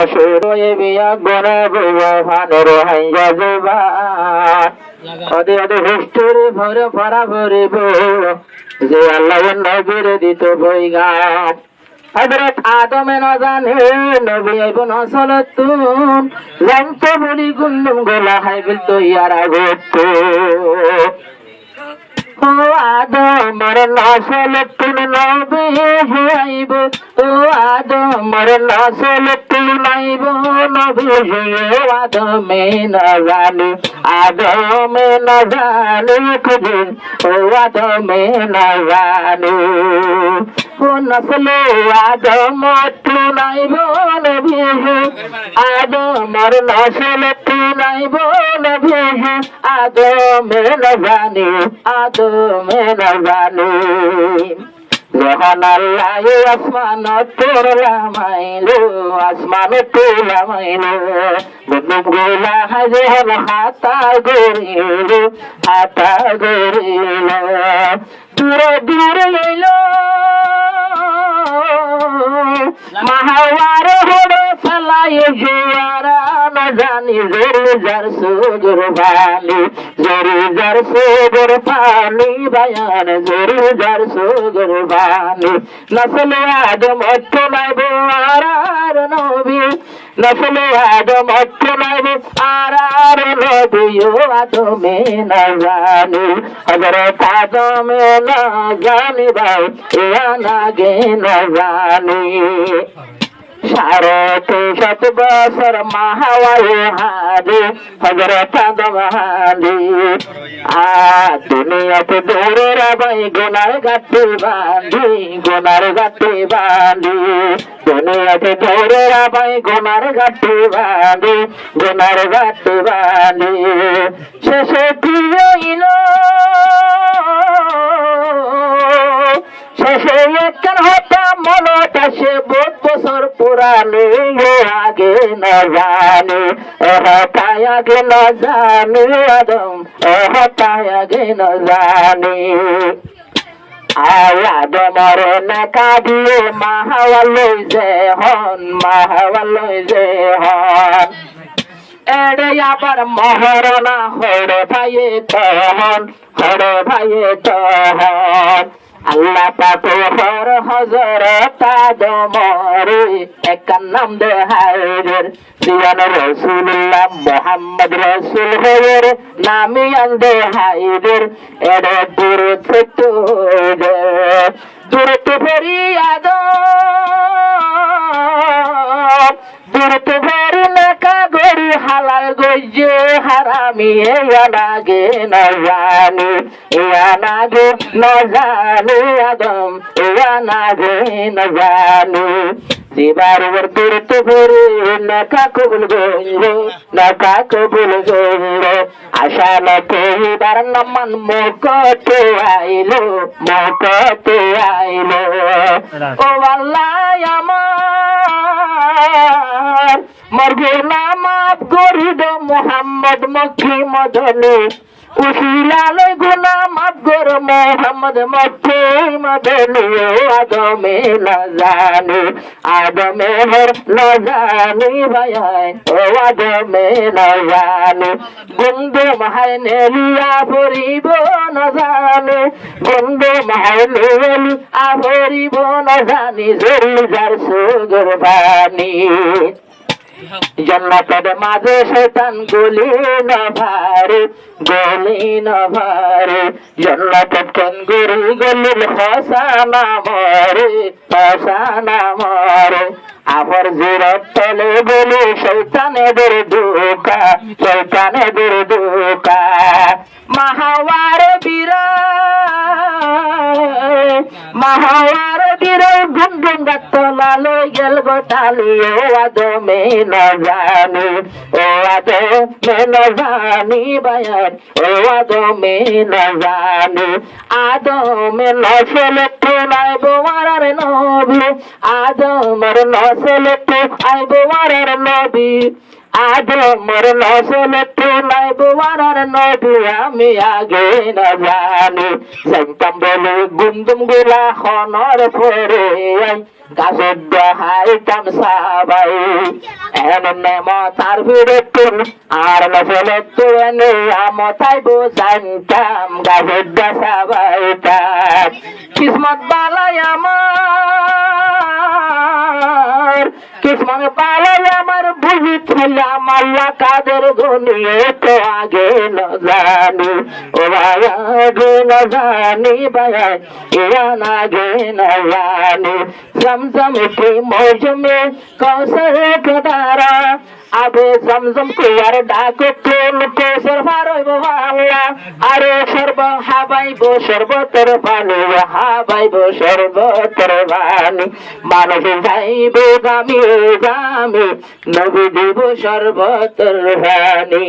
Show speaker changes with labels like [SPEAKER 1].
[SPEAKER 1] শুরুয়ে বিয়া গনে বুয়া ফানের হাইয়া জবা অদে অদে হিস্টোরি ভরে ভরা ভরিব যে আল্লাহ নবীর দিত বইগান হযরত আদমে না জানে নবী আইব না সলতুন জানতে বলি গুন্দম গলা হাইবিল তো ইয়ারা গত ও আদমর নসল তুন নবী আইব ও আদমর নসল তুন আইব নবী ও আদমে না জানে খুদিন ও আদমে না জানে ও নসল আদম তুন আইব নবী আদমর নসল তুন আইব নবী আদমে না জানে আদমে না জানে যখন আল্লাহ আসমান তোলামাইলো আসমান তোলামাইলো বন্ধু গোলা যখন হাতা গরিল দূরে দূরে লইলো মাহাওয়ার হড়ে ফেলাই জুয়ারা না জানি জোরে যার সুদূর ভালি জোরে যার সুদূর পানি বায়ান জোরে যার সুদূর ভালি নসলে আদম অত্তনাইব আর নবী নসলে আদম অত্তনাইব আর নবী ও আদমে না জানি হযরত আদমে না জানি ভাই ইয়া না গে না জানি 300 বছর মাহাওয়ারে হাদি হযরত আদম হাদি দুনিয়াতে দৌড়ে রাবাই গোনার গাতে বাঁধি দুনিয়াতে দৌড়ে রাবাই গোনার গাতে বাঁধি শেষে কি হইল শেষে একখান হতা মনটা সে 20 বছর পুরানে আগে না জানে হতায় আগে না জানে আদম হতায় আগে না জানে আদমর না কাঁদিয়ে মাহাওয়ালই যে হন এড়ে আবার মহরণা হরে ভাইয়ে তহন আল্লাহ পাকে হর হযরত আদমর একান নাম দে হায়রের দিয়ান রাসূলুল্লাহ মুহাম্মদ রাসূল হয়ের নামি আন্দে হায়রের এড়ে দূর তো ফরিয়াদ নাকা গরি হালাল গইজে হারামি ইয়ানাগে না জানি আদম ইয়ানাগে না জানি দিবার ওর দূর তো ভরে নাকা কবুল গইল আশা না কইবার নামান মকতে আইলো ও আল্লাহ আমার মরবে না মাফ করি দো মোহাম্মদ মক্কি মদনী উসিলালে গুনা মাফ কর মোহাম্মদ মক্কি মদনী আদমে না জানি ভাই ও আদমে না জানি বন্ধু মাহাই নেলিয়া ভরিব না জানি বন্ধু মাহাই নেলিয়া ভরিব না জানি জোরে যার সুগর বাণী জন্নতের মাঝে শয়তান গলি না ভারে জন্নতের কেন গুরু গলিল হসানা মরে আবার জিরত তলে বলে শয়তানের দুকা মাহাওয়ার বীর গুন্ডুম গাতলা লই গেল গোটালি ও আদমে না জানি বায়ান ও আদমে না জানি আদমে নসল তুলাইব ওয়ারার নবী আদমর নসল তুলাইব ওয়ারার নবী আদমর নসল তুলাইব ওয়ারার নবী আমি আগে না জানি জানতাম বলে গুন্দুম গুলা হনর পরে গাছের দেহাইতাম সাবাই এনে মতার ভিড়ে তুল আর নচলে তুলে আমতাই বোঝাইতাম গাছের দেশাবাইতাম কিসমত বালাই আমার কিসমত বালাই আমার বুঝিছিলাম আল্লাহ কাদের গুনিয়ে তো আগে ন জানি ও ভাই আগে ন জানি ভাই ইরান আগে ন জানি জমজম কি মৌজমে কৌশল কদারা আবে জমজম কুয়ার ডাকো কোন কোসর ফারইব আল্লাহ আরে সর্ব হাবাইব সর্বতর পানি হাবাইব সর্বতর পানি মানুষ যাইব গামি গামি নবী দিব সর্বতর পানি।